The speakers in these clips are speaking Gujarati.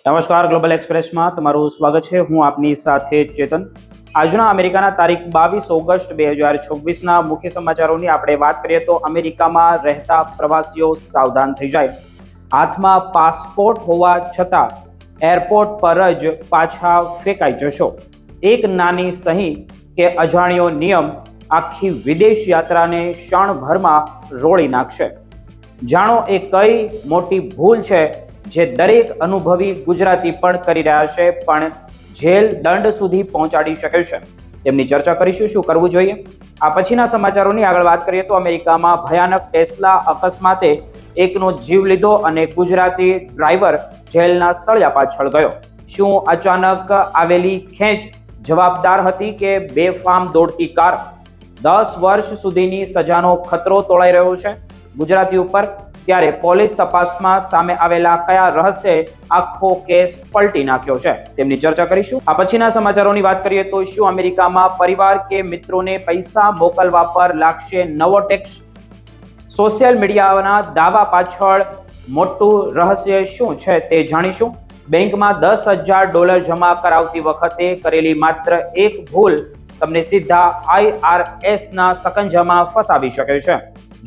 નમસ્કાર, ગ્લોબલ એક્સપ્રેસમાં તમારું સ્વાગત છે. હું આપની સાથે ચેતન. આજના અમેરિકાના તારીખ 22 ઓગસ્ટ 2026ના મુખ્ય સમાચારોની આપણે વાત કરીએ તો અમેરિકામાં રહેતા પ્રવાસીઓ સાવધાન થઈ જાય. હાથમાં પાસપોર્ટ હોવા છતાં એરપોર્ટ પર જ પાછા ફેંકાઈ જશો. એક નાની સહી કે અજાણ્યો નિયમ આખી વિદેશ યાત્રાને ક્ષણભરમાં રોળી નાખશે. જાણો એ કઈ મોટી ભૂલ છે જે દરેક અનુભવી ગુજરાતી પણ કરી રહ્યા છે, પણ જેલ દંડ સુધી પહોંચાડી શકે છે. તેમની ચર્ચા કરીશું. શું કરવું જોઈએ? આ પછીના સમાચારોની આગળ વાત કરીએ તો અમેરિકામાં ભયાનક ટેસ્લા અકસ્માતે એકનો જીવ લીધો અને ગુજરાતી ડ્રાઈવર જેલના સળિયા પાછળ ગયો. શું અચાનક આવેલી ખેંચ જવાબદાર હતી કે બેફામ દોડતી કાર? 10 વર્ષ સુધીની સજાનો ખતરો તોળાઈ રહ્યો છે ગુજરાતી ઉપર. ત્યારે પોલીસ તપાસમાં સામે આવેલા કયા રહસ્યે આખો કેસ પલટી નાખ્યો છે, તેમની ચર્ચા કરીશું. આ પછીના સમાચારોની વાત કરીએ તો શું અમેરિકામાં પરિવાર કે મિત્રોને પૈસા મોકલવા પર લાગશે નવો ટેક્સ? સોશિયલ મીડિયાના દાવા પાછળ મોટું રહસ્ય શું છે તે જાણીશું. બેંકમાં $10,000 જમા કરાવતી વખતે કરેલી માત્ર એક ભૂલ તમને સીધા IRSના સકંજામાં ફસાવી શકે છે.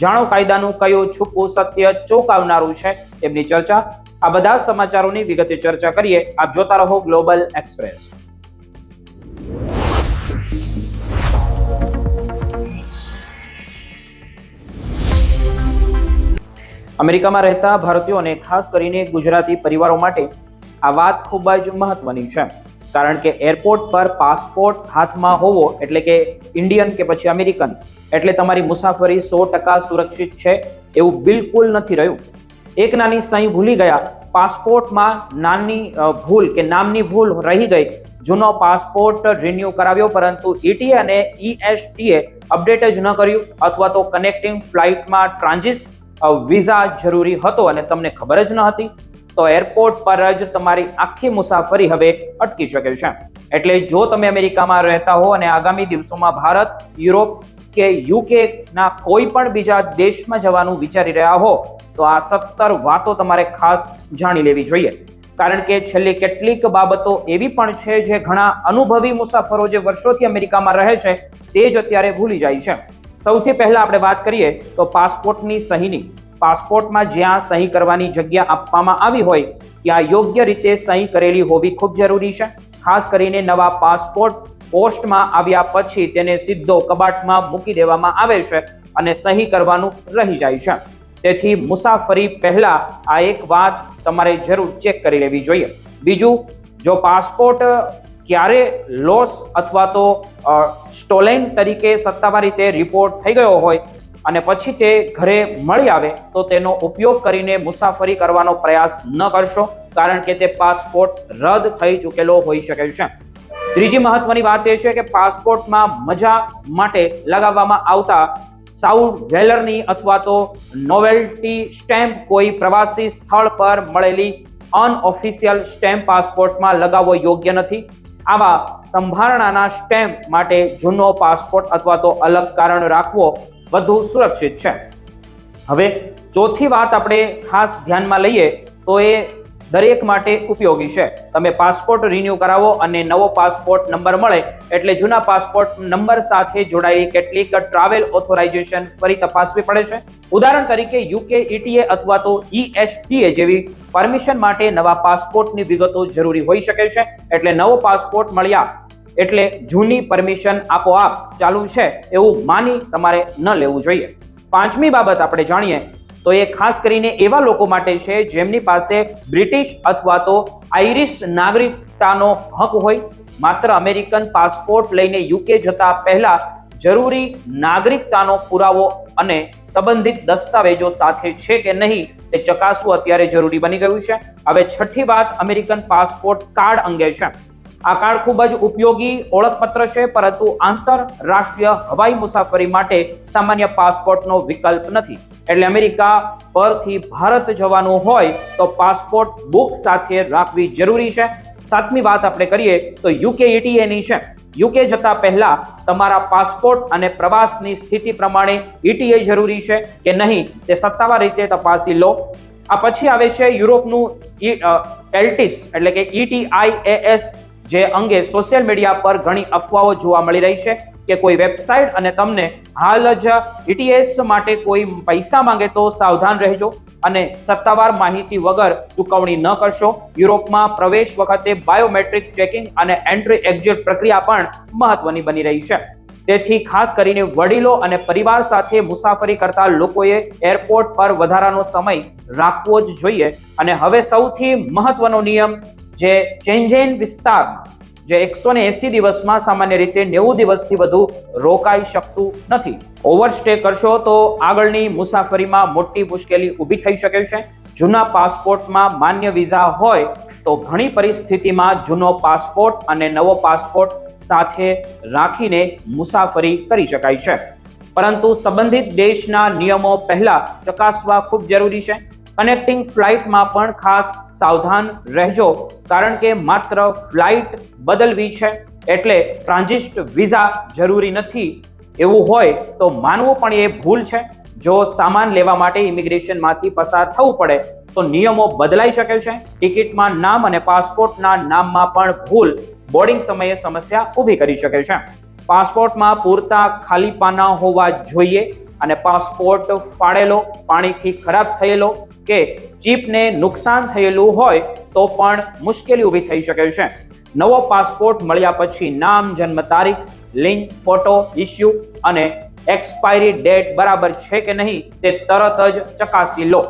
જાણો કાયદાનું કયું છુપું સત્ય ચોંકાવનારું છે, તેમની ચર્ચા. આ બધા સમાચારોની વિગતે ચર્ચા કરીએ. આપ જોતા રહો ગ્લોબલ એક્સપ્રેસ. અમેરિકામાં રહેતા ભારતીયો અને ખાસ કરીને ગુજરાતી પરિવારો માટે આ વાત ખૂબ જ મહત્વની છે, કારણ કે એરપોર્ટ પર પાસપોર્ટ હાથમાં હોવો એટલે કે ઇન્ડિયન કે પછી અમેરિકન એટલે તમારી મુસાફરી 100% સુરક્ષિત છે એવું બિલકુલ નથી રહ્યું. એક નાની સહી ભૂલી ગયા, પાસપોર્ટમાં નાની ભૂલ કે નામની ભૂલ રહી ગઈ. જૂનો પાસપોર્ટ રિન્યુ કરાવ્યો પરંતુ ETA અને ESTA અપડેટ જ ન કર્યું, અથવા તો કનેક્ટિંગ ફ્લાઇટમાં ટ્રાન્ઝિટ વિઝા જરૂરી હતો અને તમને ખબર જ ન હતી, તો એરપોર્ટ પર જ તમારી આખી મુસાફરી હવે અટકી શકે છે. એટલે જો તમે અમેરિકામાં રહેતા હો અને આગામી દિવસોમાં ભારત, યુરોપ કે UK ના કોઈ પણ બીજા દેશમાં જવાનું વિચારી રહ્યા હો તો આ 17 વાતો તમારે ખાસ જાણી લેવી જોઈએ. કારણ કે છેલ્લી કેટલીક બાબતો એવી પણ છે જે ઘણા અનુભવી મુસાફરો જે વર્ષોથી અમેરિકામાં રહે છે તે જ અત્યારે ભૂલી જાય છે. સૌથી પહેલા આપણે વાત કરીએ તો પાસપોર્ટની સહીની. પાસપોર્ટમાં જ્યાં સહી કરવાની જગ્યા આપવામાં આવી હોય ત્યાં યોગ્ય રીતે સહી કરેલી હોવી ખૂબ જરૂરી છે. ખાસ કરીને નવા પાસપોર્ટ પોસ્ટમાં આવ્યા પછી તેને સીધો કબાટમાં મૂકી દેવામાં આવે છે અને સહી કરવાનું રહી જાય છે. તેથી મુસાફરી પહેલા આ એક વાત તમારે જરૂર ચેક કરી લેવી જોઈએ. બીજું, જો પાસપોર્ટ ક્યારે લોસ અથવા તો સ્ટોલેન તરીકે સત્તાવાર રીતે રિપોર્ટ થઈ ગયો હોય અને પછી તે ઘરે મળી આવે તો તેનો ઉપયોગ કરીને મુસાફરી કરવાનો પ્રયાસ ન કરશો, કારણ કે તે પાસપોર્ટ રદ થઈ ચૂકેલો હોઈ શકે છે. ત્રીજી મહત્વની વાત એ છે કે પાસપોર્ટમાં મજા માટે લગાવવામાં આવતા સાઉન્ડ વેલરની અથવા તો નોવેલ્ટી સ્ટેમ્પ કોઈ પ્રવાસી સ્થળ પર મળેલી અનઓફિશિયલ સ્ટેમ્પ પાસપોર્ટમાં લગાવવો યોગ્ય નથી. આવા સંભારણાના સ્ટેમ્પ માટે જૂનો પાસપોર્ટ અથવા તો અલગ કારણ રાખવો વધુ સુરક્ષિત છે. હવે ચોથી વાત આપણે ખાસ ધ્યાનમાં લઈએ તો એ દરેક માટે ઉપયોગી છે. તમે પાસપોર્ટ રિન્યુ કરાવો અને નવો પાસપોર્ટ નંબર મળે એટલે જૂના પાસપોર્ટ નંબર સાથે જોડાયેલી કેટલીક ટ્રાવેલ ઓથોરાઇઝેશન ફરી તપાસવી પડે છે. ઉદાહરણ તરીકે UK ETA અથવા તો ESTA જેવી પરમિશન માટે નવા પાસપોર્ટની વિગતો જરૂરી હોઈ શકે છે. એટલે નવો પાસપોર્ટ મળ્યા એટલે જૂની પરમિશન આપોઆપ ચાલુ છે એવું માની તમારે ન લેવું જોઈએ. પાંચમી બાબત આપણે જાણીએ તો એ ખાસ કરીને એવા લોકો માટે છે જેમની પાસે બ્રિટિશ અથવા તો આઇરિશ નાગરિકતાનો હક હોય. માત્ર અમેરિકન પાસપોર્ટ લઈને UK જતા પહેલા જરૂરી નાગરિકતાનો પુરાવો અને સંબંધિત દસ્તાવેજો સાથે છે કે નહીં તે ચકાસવું અત્યારે જરૂરી બની ગયું છે. હવે છઠ્ઠી વાત અમેરિકન પાસપોર્ટ કાર્ડ અંગે છે. આ કાર્ડ ખૂબ જ ઉપયોગી ઓળખપત્ર છે, પરંતુ આંતરરાષ્ટ્રીય હવાઈ મુસાફરી માટે સામાન્ય પાસપોર્ટનો વિકલ્પ નથી. એટલે અમેરિકા પરથી ભારત જવાનું હોય તો પાસપોર્ટ બુક સાથે રાખવી જરૂરી છે. સાતમી વાત આપણે કરીએ તો UK ETA ની છે. UK જતા પહેલા તમારા પાસપોર્ટ અને પ્રવાસની સ્થિતિ પ્રમાણે ETA જરૂરી છે કે નહીં તે સત્તાવાર રીતે તપાસી લો. આ પછી આવે છે યુરોપનું એલ્ટિસ એટલે કે ETIAS જે અંગે સોશિયલ મીડિયા પર ઘણી અફવાઓ જોવા મળી રહી છે કે કોઈ વેબસાઇટ અને તમને હાલ જ ETS માટે કોઈ પૈસા માંગે તો સાવધાન રહેજો અને સત્તાવાર માહિતી વગર ચૂકવણી ન કરશો. યુરોપમાં પ્રવેશ વખતે બાયોમેટ્રિક ચેકિંગ અને એન્ટ્રી એક્ઝિટ પ્રક્રિયા પણ મહત્વની બની રહી છે. તેથી ખાસ કરીને વડીલો અને પરિવાર સાથે મુસાફરી કરતા લોકોએ એરપોર્ટ પર વધારાનો સમય રાખવો જ જોઈએ. અને હવે સૌથી મહત્વનો નિયમ જે શેન્ઝેન વિસ્તારમાં જે 180 દિવસમાં સામાન્ય રીતે 90 દિવસથી વધુ રોકાઈ શકતું નથી. ઓવરસ્ટે કરશો તો આગળની મુસાફરીમાં મોટી મુશ્કેલી ઊભી થઈ શકે છે. જૂના પાસપોર્ટમાં માન્ય વિઝા હોય તો ઘણી પરિસ્થિતિમાં જૂનો પાસપોર્ટ અને નવો પાસપોર્ટ સાથે રાખીને મુસાફરી કરી શકાય છે. પરંતુ સંબંધિત દેશના નિયમો પહેલા ચકાસવા ખૂબ જરૂરી છે. કનેક્ટિંગ ફ્લાઇટમાં પણ ખાસ સાવધાન રહેજો, કારણ કે માત્ર ફ્લાઇટ બદલવી છે એટલે ટ્રાન્ઝિટ વિઝા જરૂરી નથી એવું હોય તો માનવું પણ એ ભૂલ છે. જો સામાન લેવા માટે ઇમિગ્રેશનમાંથી પસાર થવું પડે તો નિયમો બદલાઈ શકે છે. ટિકિટમાં નામ અને પાસપોર્ટના નામમાં પણ ભૂલ બોર્ડિંગ સમયે સમસ્યા ઊભી કરી શકે છે. પાસપોર્ટમાં પૂરતા ખાલી પાના હોવા જોઈએ અને પાસપોર્ટ ફાડેલો, પાણીથી ખરાબ થયેલો કે ચીપને નુકસાન થયેલું હોય તો પણ મુશ્કેલી ઊભી થઈ શકે છે. નવો પાસપોર્ટ મળ્યા પછી નામ, જન્મ તારીખ, લિંક, ફોટો, ઇસ્યુ અને એક્સપાયરી ડેટ બરાબર છે કે નહીં તે તરત જ ચકાસી લો.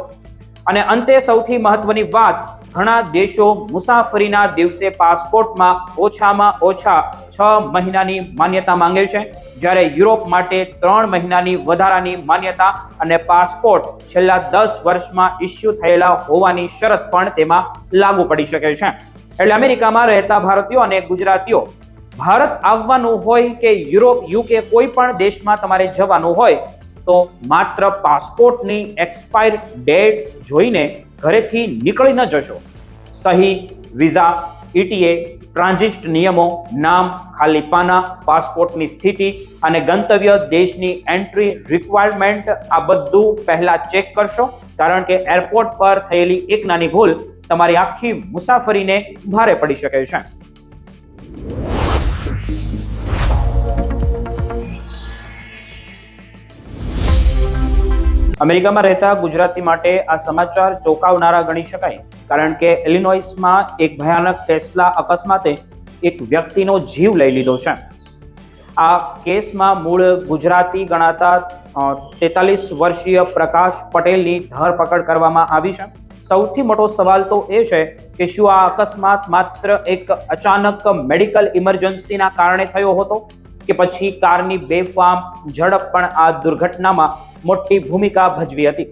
અને અંતે સૌથી મહત્વની વાત, ઘણા દેશો મુસાફરીના દિવસે પાસપોર્ટમાં ઓછામાં ઓછા 6 મહિનાની માન્યતા માંગે છે, જ્યારે યુરોપ માટે 3 મહિનાની વધારાની માન્યતા અને પાસપોર્ટ છેલ્લા 10 વર્ષમાં ઇસ્યુ થયેલા હોવાની શરત પણ તેમાં લાગુ પડી શકે છે. એટલે અમેરિકામાં રહેતા ભારતીયો અને ગુજરાતીઓ ભારત આવવાનું હોય કે યુરોપ, UK કોઈ પણ દેશમાં તમારે જવાનું હોય તો માત્ર પાસપોર્ટની એક્સપાયર ડેટ જોઈને ઘરેથી નીકળી ન જશો. સહી, વિઝા, ETA, ટ્રાન્ઝિટ નિયમો, નામ, ખાલી પાના, પાસપોર્ટની સ્થિતિ અને ગંતવ્ય દેશની એન્ટ્રી રિક્વાયરમેન્ટ આ બધું પહેલા ચેક કરશો, કારણ કે એરપોર્ટ પર થયેલી એક નાની ભૂલ તમારી આખી મુસાફરીને ભારે પડી શકે છે. અમેરિકામાં રહેતા ગુજરાતી માટે આ સમાચાર ચોંકાવનારા ગણી શકાય, કારણ કે ઇલિનોઇસમાં એક ભયાનક ટેસ્લા અકસ્માતે એક વ્યક્તિનો જીવ લઈ લીધો છે. આ કેસમાં મૂળ ગુજરાતી ગણાતા 43 વર્ષીય પ્રકાશ પટેલની ધરપકડ કરવામાં આવી છે. સૌથી મોટો સવાલ તો એ છે કે શું આ અકસ્માત માત્ર એક અચાનક મેડિકલ ઇમરજન્સીના કારણે થયો હતો કે પછી કારની બેફામ ઝડપ પણ આ દુર્ઘટનામાં મોટી ભૂમિકા ભજવી હતી.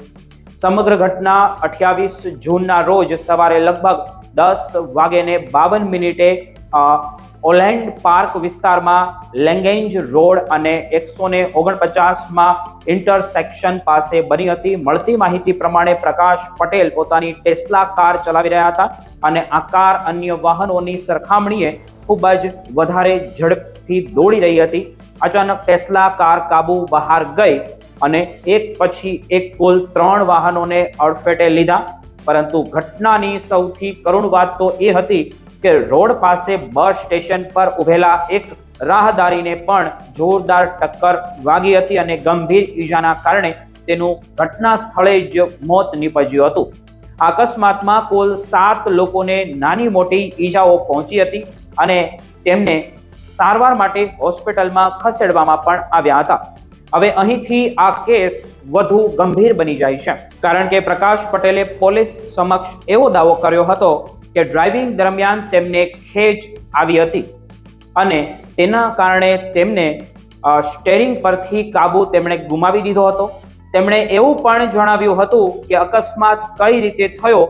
સમગ્ર ઘટના 28 જૂનના રોજ સવારે લગભગ 10:52 ઓલેન્ડ પાર્ક વિસ્તારમાં લેંગેન્જ રોડ અને 149માં ઇન્ટરસેક્શન પાસે બની હતી. મળતી માહિતી પ્રમાણે પ્રકાશ પટેલ પોતાની ટેસ્લા કાર ચલાવી રહ્યા હતા અને આ કાર અન્ય વાહનોની સરખામણીએ ખૂબ જ વધારે ઝડપથી દોડી રહી હતી. અચાનક ટેસ્લા કાર કાબુ બહાર ગઈ અને એક પછી એક કુલ 3 વાહનોને અડફેટે લીધા. પરંતુ ઘટનાની સૌથી કરુણ વાત તો એ હતી કે રોડ પાસે બસ સ્ટેશન પર ઉભેલા એક રાહદારીને પણ જોરદાર ટક્કર વાગી હતી અને ગંભીર ઈજાના કારણે તેનું ઘટના સ્થળે જ મોત નીપજ્યું હતું. અકસ્માતમાં કુલ 7 લોકોને નાની મોટી ઈજાઓ પહોંચી હતી અને તેમને સારવાર માટે હોસ્પિટલમાં ખસેડવામાં પણ આવ્યા હતા. હવે અહીંથી આ કેસ વધુ ગંભીર બની જાય છે, કારણ કે પ્રકાશ પટેલે પોલીસ સમક્ષ એવો દાવો કર્યો હતો કે ડ્રાઇવિંગ દરમિયાન તેમને ખેંચ આવી હતી અને તેના કારણે તેમને સ્ટેરિંગ પરથી કાબુ તેમણે ગુમાવી દીધો હતો. તેમણે એવું પણ જણાવ્યું હતું કે અકસ્માત કઈ રીતે થયો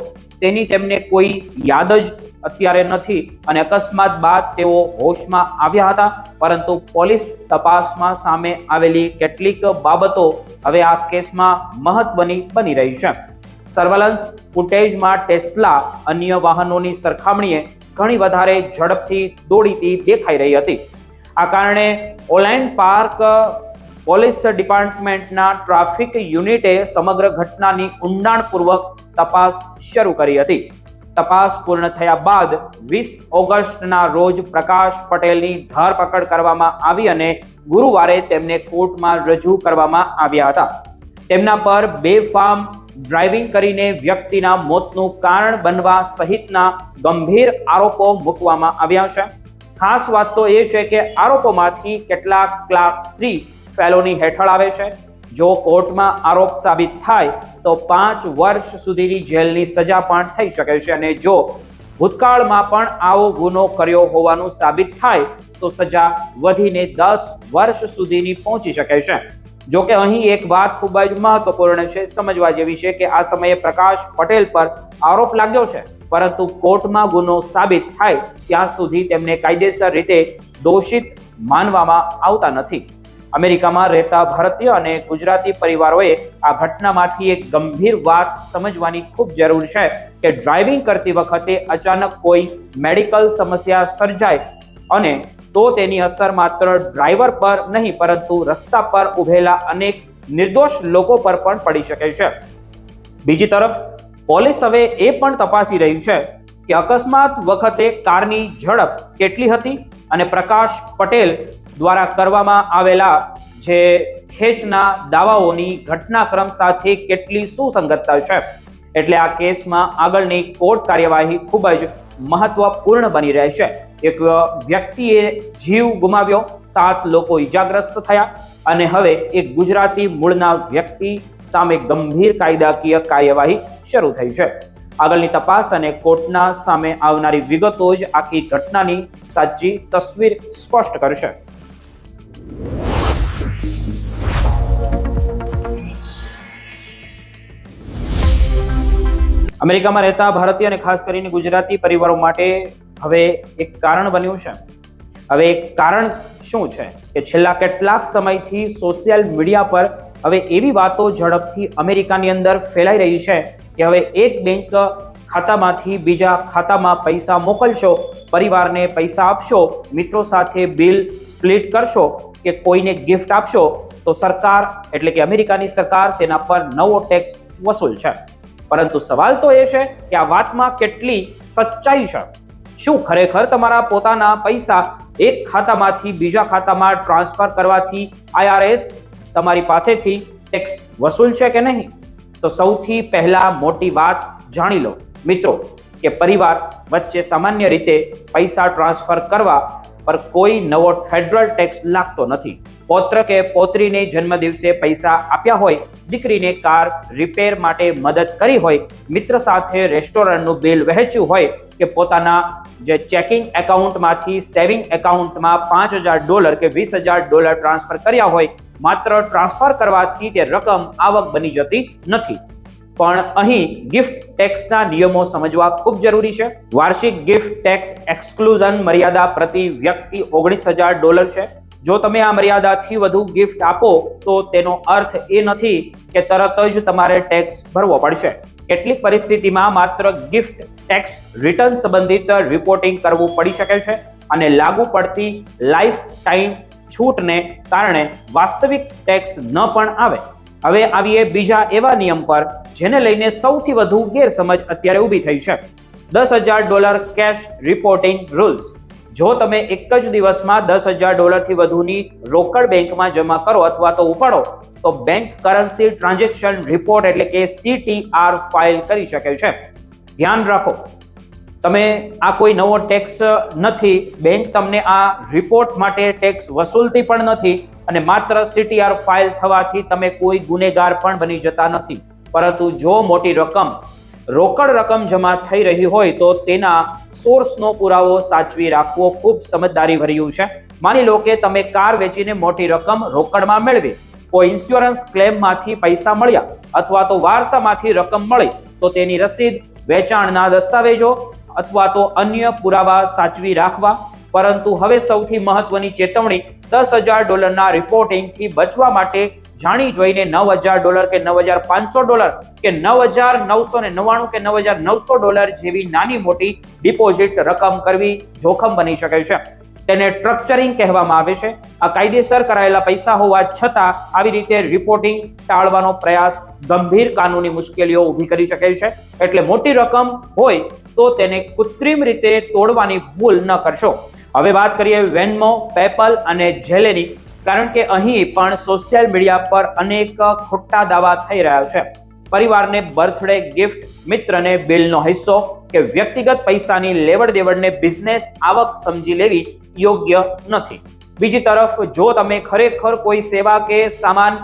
તેની તેમને કોઈ યાદ જ અત્યારે નથી અને અકસ્માત બાદ તેઓ હોશમાં આવ્યા હતા. પરંતુ પોલીસ તપાસમાં સામે આવેલી કેટલીક બાબતો હવે આ કેસમાં મહત્વની બની રહી છે. સર્વેલન્સ ફૂટેજમાં ટેસ્લા અન્ય વાહનોની સરખામણીએ ઘણી વધારે ઝડપથી દોડીતી દેખાઈ રહી હતી. આ કારણે ઓલેન્ડ પાર્ક પોલીસ ડિપાર્ટમેન્ટના ટ્રાફિક યુનિટે સમગ્ર ઘટનાની ઊંડાણપૂર્વક તપાસ શરૂ કરી હતી. તપાસ પૂર્ણ થયા બાદ 20 ઓગસ્ટના રોજ પ્રકાશ પટેલની ધરપકડ કરવામાં આવી અને ગુરુવારે તેમને કોર્ટમાં રજૂ કરવામાં આવ્યા હતા. તેમના પર બેફામ ડ્રાઇવિંગ કરીને વ્યક્તિના મોતનું કારણ બનવા સહિતના ગંભીર આરોપો મૂકવામાં આવ્યા છે. ખાસ વાત તો એ છે કે આરોપોમાંથી કેટલાક ક્લાસ 3 ફેલોની હેઠળ આવે છે. જો કોર્ટમાં આરોપ સાબિત થાય તો 5 વર્ષ સુધીની જેલની સજા પણ થઈ શકે છે અને જો ભૂતકાળમાં પણ આવો ગુનો કર્યો હોવાનું સાબિત થાય તો સજા વધીને 10 વર્ષ સુધીની પહોંચી શકે છે. જો કે અહીં એક વાત ખૂબ જ મહત્વપૂર્ણ છે, સમજવા જેવી છે કે આ સમયે પ્રકાશ પટેલ પર આરોપ લાગ્યો છે, પરંતુ કોર્ટમાં ગુનો સાબિત થાય ત્યાં સુધી તેમને કાયદેસર રીતે દોષિત માનવામાં આવતા નથી. અમેરિકામાં રહેતા ભારતીય અને ગુજરાતી પરિવારોએ આ ઘટનામાંથી એક ગંભીર વાત સમજવાની ખૂબ જરૂર છે કે ડ્રાઇવિંગ કરતી વખતે અચાનક કોઈ મેડિકલ સમસ્યા સર્જાય અને તો તેની અસર માત્ર ડ્રાઈવર પર નહીં પરંતુ રસ્તા પર ઊભેલા અનેક નિર્દોષ લોકો પર પણ પડી શકે છે. બીજી તરફ પોલીસ હવે એ પણ તપાસી રહી છે કે અકસ્માત વખતે કારની ઝડપ કેટલી હતી અને પ્રકાશ પટેલ દ્વારા કરવામાં આવેલા જે ખેંચના દાવાઓની ઘટનાક્રમ સાથે કેટલી સુસંગતતા છે. એટલે આ કેસમાં આગળની કોર્ટ કાર્યવાહી ખૂબ જ મહત્વપૂર્ણ બની રહે છે. એક વ્યક્તિએ જીવ ગુમાવ્યો, 7 લોકો ઈજાગ્રસ્ત થયા અને હવે એક ગુજરાતી મૂળના વ્યક્તિ સામે ગંભીર કાયદાકીય કાર્યવાહી શરૂ થઈ છે. આગળની તપાસ અને કોર્ટના સામે આવનારી વિગતો જ આખી ઘટનાની સાચી તસવીર સ્પષ્ટ કરશે. અમેરિકામાં રહેતા ભારતીય અને ખાસ કરીને ગુજરાતી પરિવારો માટે હવે એક કારણ બન્યું છે. હવે એક કારણ શું છે કે છેલ્લા કેટલાક સમયથી સોશિયલ મીડિયા પર હવે એવી વાતો ઝડપથી અમેરિકાની અંદર ફેલાઈ રહી છે કે હવે એક બેંક ખાતામાંથી બીજા ખાતામાં પૈસા મોકલશો, પરિવારને પૈસા આપશો, મિત્રો સાથે બિલ સ્પ્લિટ કરશો કે કોઈને ગિફ્ટ આપશો તો સરકાર એટલે કે અમેરિકાની સરકાર તેના પર નવો ટેક્સ વસૂલ છે. પરંતુ સવાલ તો એ છે કે આ વાતમાં કેટલી સચ્ચાઈ છે. શું ખરેખર તમારા પોતાના પૈસા એક ખાતામાંથી બીજા ખાતામાં ટ્રાન્સફર કરવાથી IRS તમારી પાસેથી ટેક્સ વસૂલ છે કે નહીં? તો સૌથી પહેલા મોટી વાત જાણી લો મિત્રો કે પરિવાર વચ્ચે સામાન્ય રીતે પૈસા ટ્રાન્સફર કરવા પર કોઈ નવો ફેડરલ ટેક્સ લાગતો નથી. પૌત્ર કે પૌત્રીને જન્મદિવસે પૈસા આપ્યા હોય, દીકરીને કાર રિપેર માટે મદદ કરી હોય, મિત્ર સાથે રેસ્ટોરન્ટનું બિલ વહેંચ્યું હોય કે પોતાના જે ચેકિંગ એકાઉન્ટમાંથી સેવિંગ એકાઉન્ટમાં $5,000 કે $20,000 ટ્રાન્સફર કર્યા હોય, માત્ર ટ્રાન્સફર કરવાથી તે રકમ આવક બની જતી નથી. પણ અહીં ગિફ્ટ ટેક્સના નિયમો સમજવા ખૂબ જરૂરી છે. વાર્ષિક ગિફ્ટ ટેક્સ એક્સક્લુઝન મર્યાદા પ્રતિ વ્યક્તિ $19,000 છે. જો તમે આ મર્યાદાથી વધુ ગિફ્ટ આપો તો તેનો અર્થ એ નથી કે તરત જ તમારે ટેક્સ ભરવો પડશે. કેટલીક પરિસ્થિતિમાં માત્ર ગિફ્ટ ટેક્સ રિટર્ન સંબંધિત રિપોર્ટિંગ કરવું પડી શકે છે અને લાગુ પડતી લાઈફ ટાઈમ છૂટને કારણે વાસ્તવિક ટેક્સ ન પણ આવે. હવે આવીએ બીજા એવા નિયમ પર જેને લઈને સૌથી વધુ ગેરસમજ અત્યારે ઊભી થઈ છે. $10,000 કેશ રિપોર્ટિંગ રૂલ્સ. જો તમે એક જ દિવસમાં $10,000 થી વધુની રોકડ બેંકમાં જમા કરો અથવા તો ઉપાડો તો બેંક કરન્સી ટ્રાન્ઝેક્શન રિપોર્ટ એટલે કે CTR ફાઇલ કરી શકે છે. ધ્યાન રાખો, તમે આ કોઈ નવો ટેક્સ નથી. બેંક તમને આ રિપોર્ટ માટે ટેક્સ વસૂલતી પણ નથી અને માત્ર CTR ફાઇલ થવાથી તમે કોઈ ગુનેગાર પણ બની જતા નથી. પરંતુ જો મોટી રકમ રોકડ રકમ જમા થઈ રહી હોય તો તેના સોર્સનો પુરાવો સાચવી રાખવો ખૂબ સમજદારી ભર્યું છે. માની લો કે તમે કાર વેચીને મોટી રકમ રોકડમાં મેળવી, કોઈ ઇન્સ્યોરન્સ ક્લેમમાંથી પૈસા મળ્યા અથવા તો વારસામાંથી રકમ મળી તો તેની રસીદ, વેચાણના દસ્તાવેજો અથવા તો અન્ય પુરાવા સાચવી રાખવા. પરંતુ હવે સૌથી મહત્વની ચેતવણી, $10,000 રિપોર્ટિંગથી બચવા માટે જાણી જોઈને $9,000 કે $9,500 કે $9,999 કે $9,900 જેવી નાની મોટી ડિપોઝિટ રકમ કરવી જોખમ બની શકે છે. તેને સ્ટ્રક્ચરિંગ કહેવામાં આવે છે. આ કાયદેસર કરાયેલા પૈસા હોવા છતાં આવી રીતે રિપોર્ટિંગ ટાળવાનો પ્રયાસ ગંભીર કાનૂની મુશ્કેલીઓ ઊભી કરી શકે છે. એટલે મોટી રકમ હોય તો તેને કૃત્રિમ રીતે તોડવાની ભૂલ ન કરશો. હવે વાત કરીએ વેન્મો, પેપલ અને ઝેલેની, કારણ કે અહીં પણ સોશિયલ મીડિયા પર અનેક ખોટા દાવા થઈ રહ્યા છે. પરિવારને બર્થડે ગિફ્ટ, મિત્રને બિલનો હિસ્સો કે વ્યક્તિગત પૈસાની લેવડ દેવડને બિઝનેસ આવક સમજી લેવી યોગ્ય નથી. બીજી તરફ જો તમે ખરેખર કોઈ સેવા કે સામાન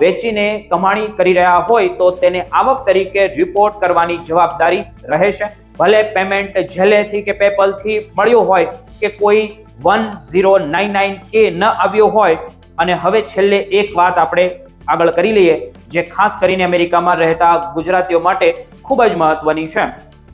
વેચીને કમાણી કરી રહ્યા હોય તો તેને આવક તરીકે રિપોર્ટ કરવાની જવાબદારી રહેશે. ભલે પેમેન્ટ ઝેલેથી કે પેપલથી મળ્યું હોય કે કોઈ 1099K ન આવ્યો હોય. અને હવે છેલ્લે એક વાત આપણે આગળ કરી લઈએ, જે ખાસ કરીને અમેરિકામાં રહેતા ગુજરાતીઓ માટે ખૂબ જ મહત્વની છે.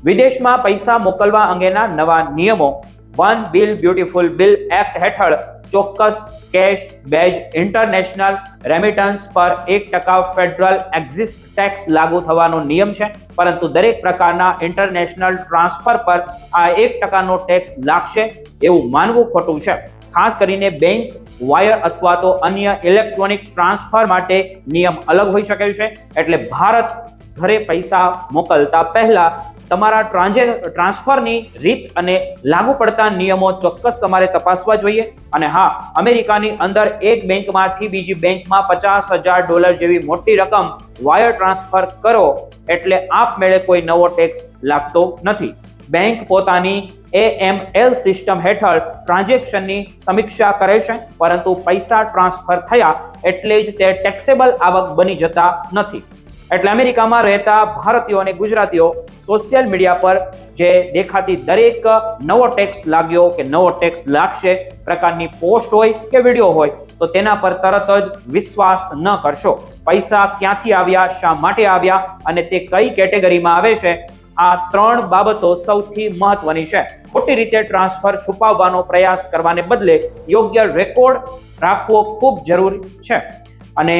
વિદેશમાં પૈસા મોકલવા અંગેના નવા નિયમો one bill beautiful bill act હેઠળ ચોક્કસ કેશ, બેજ, ઇન્ટરનેશનલ રેમિટન્સ પર 1% ફેડરલ એક્ઝિસ ટેક્સ લાગુ થવાનો નિયમ છે. પરંતુ દરેક પ્રકારના ઇન્ટરનેશનલ ટ્રાન્સફર પર આ 1%નો ટેક્સ લાગશે એવું માનવું ખોટું છે. ખાસ કરીને બેંક, વાયર અથવા તો અન્ય ઇલેક્ટ્રોનિક ટ્રાન્સફર માટે નિયમ અલગ હોઈ શકે છે. એટલે ભારત ઘરે પૈસા મોકલતા પહેલા તમારા ટ્રાન્સફરની રીત અને લાગુ પડતા નિયમો ચોક્કસ તમારે તપાસવા જોઈએ. અને હા, અમેરિકાની અંદર એક બેંકમાંથી બીજી બેંકમાં $50,000 જેવી મોટી રકમ વાયર ટ્રાન્સફર કરો એટલે આપમેળે કોઈ નવો ટેક્સ લાગતો નથી. બેંક પોતાની AML સિસ્ટમ હેઠળ ટ્રાન્ઝેક્શનની સમીક્ષા કરે છે, પરંતુ પૈસા ટ્રાન્સફર થયા એટલે જ તે ટેક્સેબલ આવક બની જતા નથી. એટલે અમેરિકામાં રહેતા ભારતીયો અને ગુજરાતીઓ સોશિયલ મીડિયા પર જે દેખાતી દરેક નવો ટેક્સ લાગ્યો કે નવો ટેક્સ લાગશે પ્રકારની પોસ્ટ હોય કે વિડીયો હોય તો તેના પર તરત જ વિશ્વાસ ન કરશો. પૈસા ક્યાંથી આવ્યા, શા માટે આવ્યા અને તે કઈ કેટેગરીમાં આવે છે, આ 3 બાબતો સૌથી મહત્વની છે. ખોટી રીતે ટ્રાન્સફર છુપાવવાનો પ્રયાસ કરવાને બદલે યોગ્ય રેકોર્ડ રાખવો ખૂબ જરૂરી છે. અને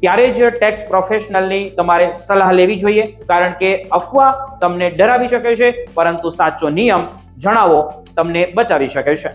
ત્યારે જ ટેક્સ પ્રોફેશનલની તમારે સલાહ લેવી જોઈએ, કારણ કે અફવા તમને ડરાવી શકે છે, પરંતુ સાચો નિયમ જણાવો તમને બચાવી શકે છે.